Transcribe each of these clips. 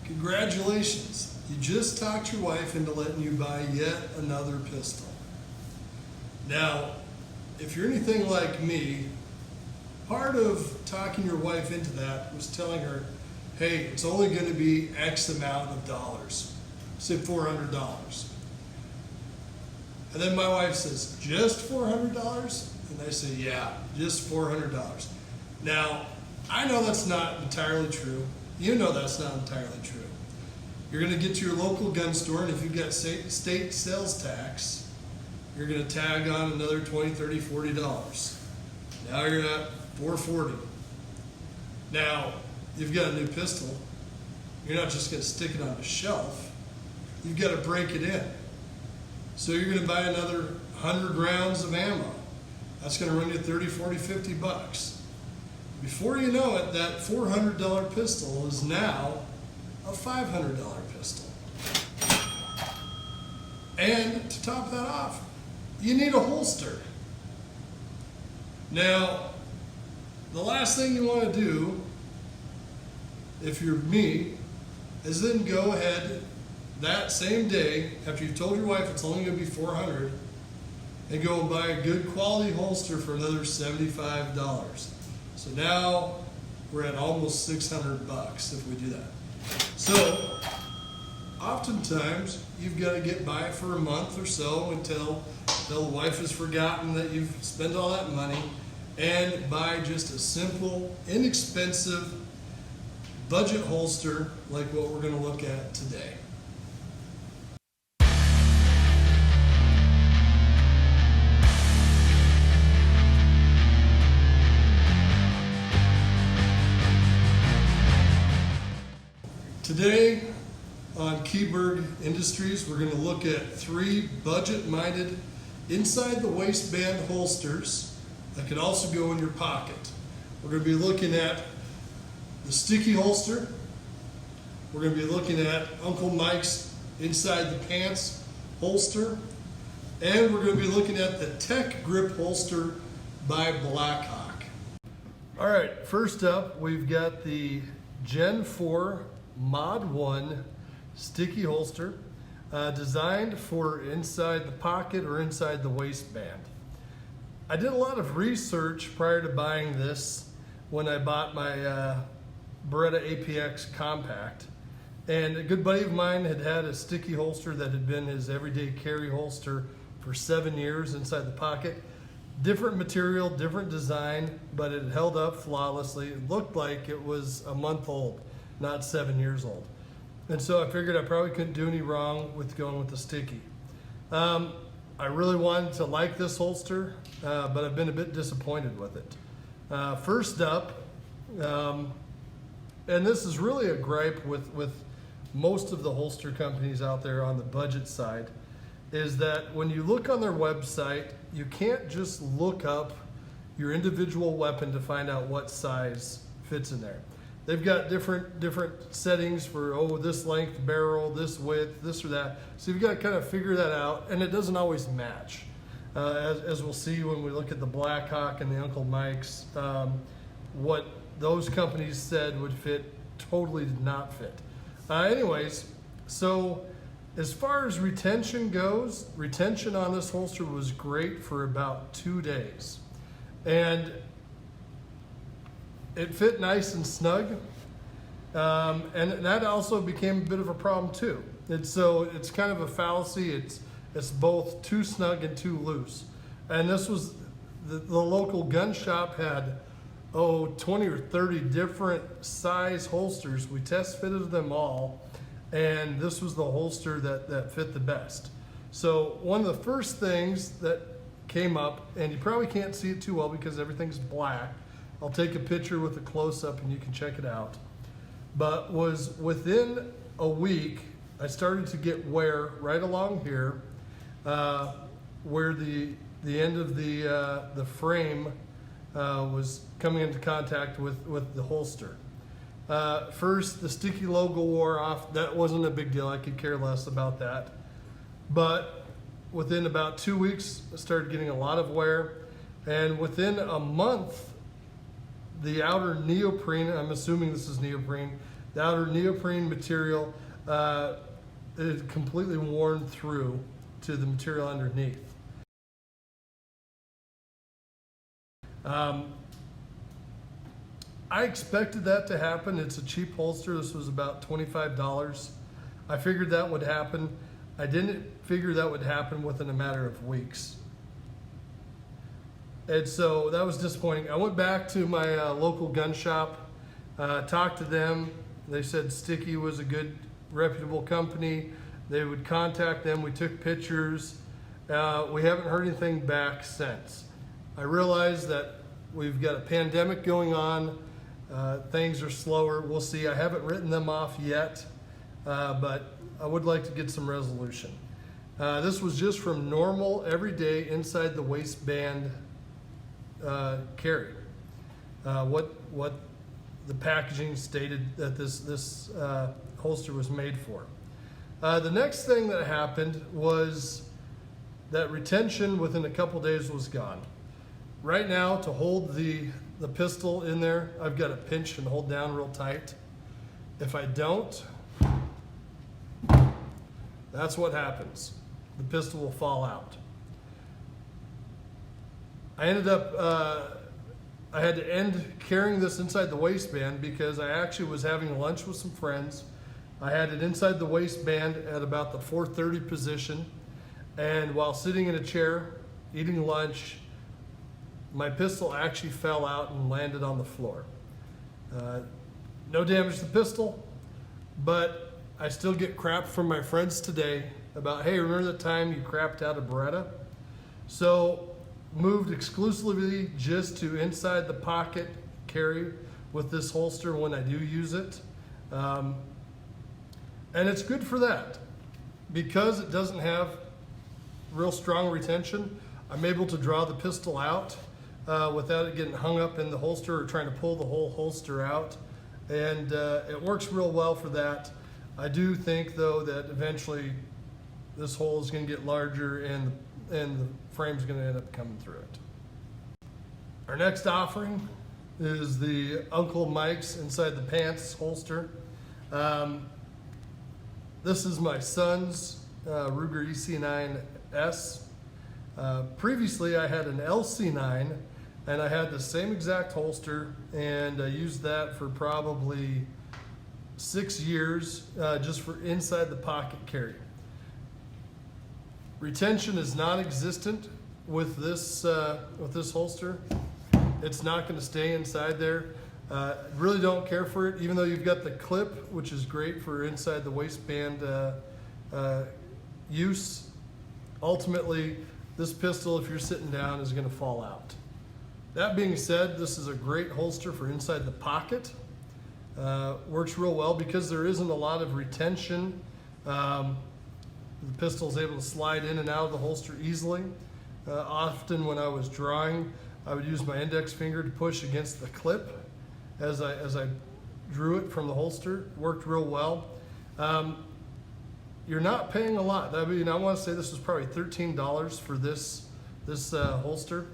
Congratulations, you just talked your wife into letting you buy yet another pistol. Now, if you're anything like me, part of talking your wife into that was telling her, hey, it's only going to be X amount of dollars, say $400. And then my wife says, just $400? And I say, yeah, just $400. Now, I know that's not entirely true. You know that's not entirely true. You're going to get to your local gun store, and if you've got state sales tax, you're going to tag on another $20, $30, $40. Now you're at $440. Now, you've got a new pistol. You're not just going to stick it on the shelf. You've got to break it in. So you're going to buy another 100 rounds of ammo. That's going to run you 30, 40, 50 bucks. Before you know it, that $400 pistol is now a $500 pistol. And to top that off, you need a holster. Now, the last thing you want to do, if you're me, is then go ahead that same day, after you've told your wife it's only going to be $400, and go and buy a good quality holster for another $75. So now we're at almost 600 bucks if we do that. So oftentimes you've got to get by for a month or so until the wife has forgotten that you've spent all that money, and buy just a simple, inexpensive budget holster like what we're going to look at today. Today on Keyberg Industries, we're going to look at 3 budget-minded inside the waistband holsters that can also go in your pocket. We're going to be looking at the sticky holster. We're going to be looking at Uncle Mike's inside the pants holster. And we're going to be looking at the Tech Grip holster by Blackhawk. All right, first up, we've got the Gen 4 Mod 1 sticky holster designed for inside the pocket or inside the waistband. I did a lot of research prior to buying this when I bought my Beretta APX Compact, and a good buddy of mine had had a sticky holster that had been his everyday carry holster for 7 years inside the pocket. Different material, different design, but it held up flawlessly. It looked like it was a month old, not 7 years old. And so I figured I probably couldn't do any wrong with going with the sticky. I really wanted to like this holster, but I've been a bit disappointed with it. First up, and this is really a gripe with most of the holster companies out there on the budget side, is that when you look on their website, you can't just look up your individual weapon to find out what size fits in there. They've got different settings for, this length barrel, this width, this or that. So you've got to kind of figure that out, and it doesn't always match. As we'll see when we look at the Blackhawk and the Uncle Mike's, what those companies said would fit totally did not fit. Anyways, so as far as retention goes, retention on this holster was great for about 2 days. And it fit nice and snug, and that also became a bit of a problem too. It's kind of a fallacy. It's both too snug and too loose. And this was the local gun shop had 20 or 30 different size holsters. We test fitted them all, and this was the holster that fit the best. So one of the first things that came up, and you probably can't see it too well because everything's black. I'll take a picture with a close-up and you can check it out. But was within a week, I started to get wear right along here, where the end of the frame was coming into contact with the holster. First, the sticky logo wore off. That wasn't a big deal. I could care less about that. But within about 2 weeks, I started getting a lot of wear. And within a month, the outer neoprene, I'm assuming this is neoprene, The outer neoprene material is completely worn through to the material underneath. I expected that to happen. It's a cheap holster. This was about $25. I figured that would happen. I didn't figure that would happen within a matter of weeks. And so that was disappointing. I went back to my local gun shop, talked to them. They said Sticky was a good, reputable company. They would contact them. We took pictures. We haven't heard anything back since. I realized that we've got a pandemic going on. Things are slower. We'll see. I haven't written them off yet, but I would like to get some resolution. This was just from normal, everyday, inside the waistband carry. What the packaging stated that this holster was made for. The next thing that happened was that retention within a couple days was gone. Right now, to hold the pistol in there, I've got to pinch and hold down real tight. If I don't, that's what happens. The pistol will fall out. I ended up, I had to end carrying this inside the waistband because I actually was having lunch with some friends. I had it inside the waistband at about the 4:30 position, and while sitting in a chair eating lunch, my pistol actually fell out and landed on the floor. No damage to the pistol, but I still get crap from my friends today about, hey, remember the time you crapped out a Beretta? So moved exclusively just to inside the pocket carry with this holster when I do use it. And it's good for that. Because it doesn't have real strong retention, I'm able to draw the pistol out without it getting hung up in the holster or trying to pull the whole holster out. And it works real well for that. I do think though that eventually this hole is going to get larger and the frame's going to end up coming through it. Our next offering is the Uncle Mike's inside the pants holster. This is my son's Ruger EC9S. Previously I had an LC9 and I had the same exact holster, and I used that for probably 6 years just for inside the pocket carry. Retention is non-existent with this holster. It's not going to stay inside there. Really don't care for it, even though you've got the clip, which is great for inside the waistband use. Ultimately, this pistol, if you're sitting down, is going to fall out. That being said, this is a great holster for inside the pocket. Works real well because there isn't a lot of retention. The pistol is able to slide in and out of the holster easily. Often when I was drawing, I would use my index finger to push against the clip as I drew it from the holster. It worked real well. You're not paying a lot. I mean, I want to say this was probably $13 for this holster.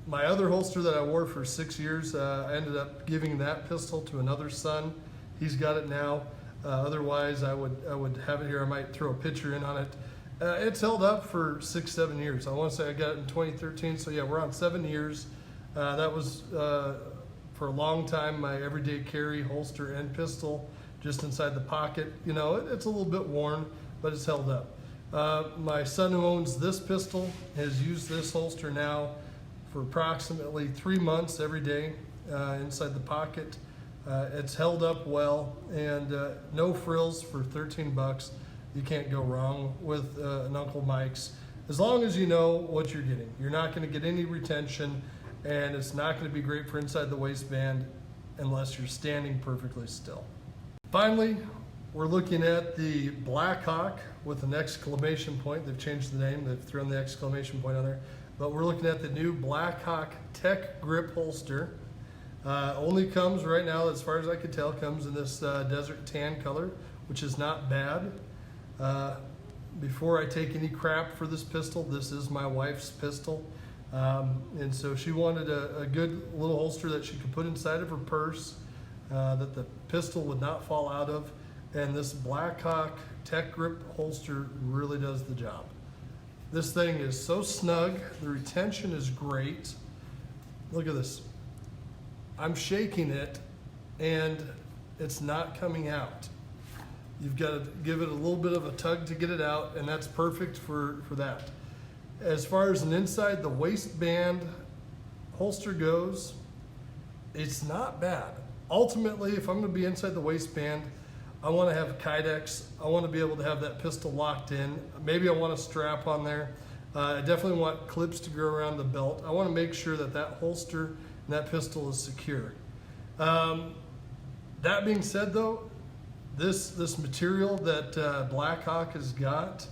My other holster that I wore for 6 years, I ended up giving that pistol to another son. He's got it now. Otherwise, I would have it here. I might throw a picture in on it. It's held up for 6-7 years. I want to say I got it in 2013. So yeah, we're on 7 years. That was for a long time my everyday carry holster and pistol, just inside the pocket. You know, it's a little bit worn, but it's held up. My son who owns this pistol has used this holster now for approximately 3 months every day inside the pocket. It's held up well, and no frills for 13 bucks. You can't go wrong with an Uncle Mike's, as long as you know what you're getting. You're not going to get any retention, and it's not going to be great for inside the waistband unless you're standing perfectly still. Finally, we're looking at the Blackhawk with an exclamation point. They've changed the name. They've thrown the exclamation point on there. But we're looking at the new Blackhawk Tech Grip holster. Only comes right now, as far as I could tell, comes in this desert tan color, which is not bad. Before I take any crap for this pistol, this is my wife's pistol. And so she wanted a good little holster that she could put inside of her purse. that the pistol would not fall out of. And this Blackhawk Tech Grip holster really does the job. This thing is so snug, the retention is great. Look at this. I'm shaking it and it's not coming out. You've got to give it a little bit of a tug to get it out, and that's perfect for that. As far as an inside the waistband holster goes, it's not bad. Ultimately, if I'm going to be inside the waistband, I want to have Kydex. I want to be able to have that pistol locked in. Maybe I want a strap on there. I definitely want clips to go around the belt. I want to make sure that that holster and that pistol is secure. That being said, though, this material that Blackhawk has got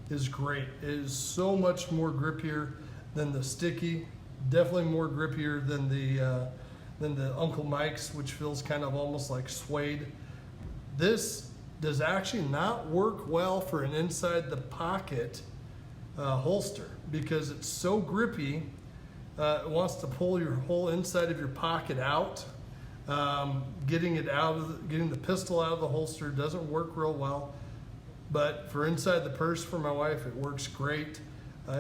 is great. It is so much more grippier than the sticky. Definitely more grippier than the Uncle Mike's, which feels kind of almost like suede. This does actually not work well for an inside the pocket holster because it's so grippy. It wants to pull your whole inside of your pocket out. Getting the pistol out of the holster doesn't work real well. But for inside the purse for my wife, it works great.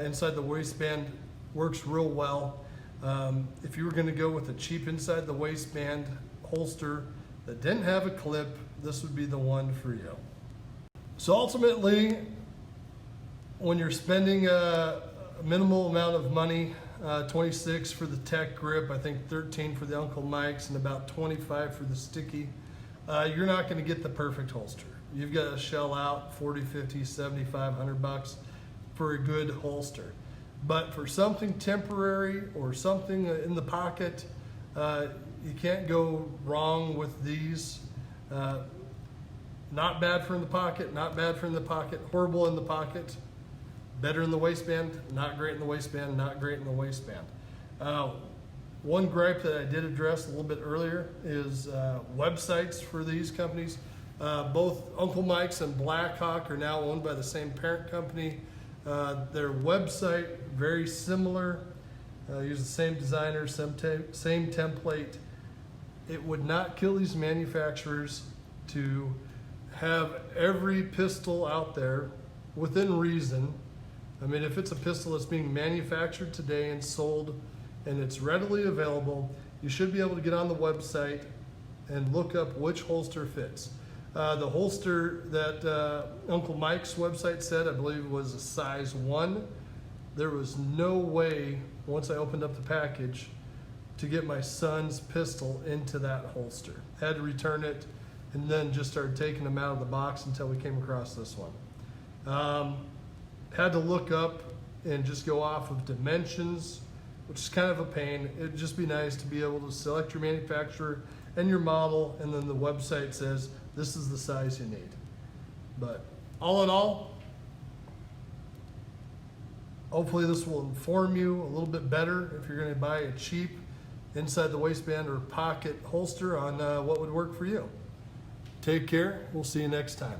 Inside the waistband works real well. If you were going to go with a cheap inside the waistband holster that didn't have a clip, this would be the one for you. So ultimately, when you're spending a minimal amount of money, 26 for the Tech Grip, I think 13 for the Uncle Mike's, and about 25 for the sticky, you're not going to get the perfect holster. You've got to shell out 40, 50, 75, $100 for a good holster. But for something temporary or something in the pocket, you can't go wrong with these. Not bad for in the pocket, not bad for in the pocket, horrible in the pocket, better in the waistband, not great in the waistband, not great in the waistband. One gripe that I did address a little bit earlier is websites for these companies. Both Uncle Mike's and Blackhawk are now owned by the same parent company. Their website, very similar, use the same designer, same template. It would not kill these manufacturers to have every pistol out there within reason. I mean, if it's a pistol that's being manufactured today and sold and it's readily available, you should be able to get on the website and look up which holster fits. The holster that Uncle Mike's website said, I believe, was a size 1. There was no way, once I opened up the package, to get my son's pistol into that holster. Had to return it and then just started taking them out of the box until we came across this one. Had to look up and just go off of dimensions, which is kind of a pain. It'd just be nice to be able to select your manufacturer and your model, and then the website says this is the size you need. But all in all, hopefully this will inform you a little bit better if you're going to buy a cheap inside the waistband or pocket holster on what would work for you. Take care. We'll see you next time.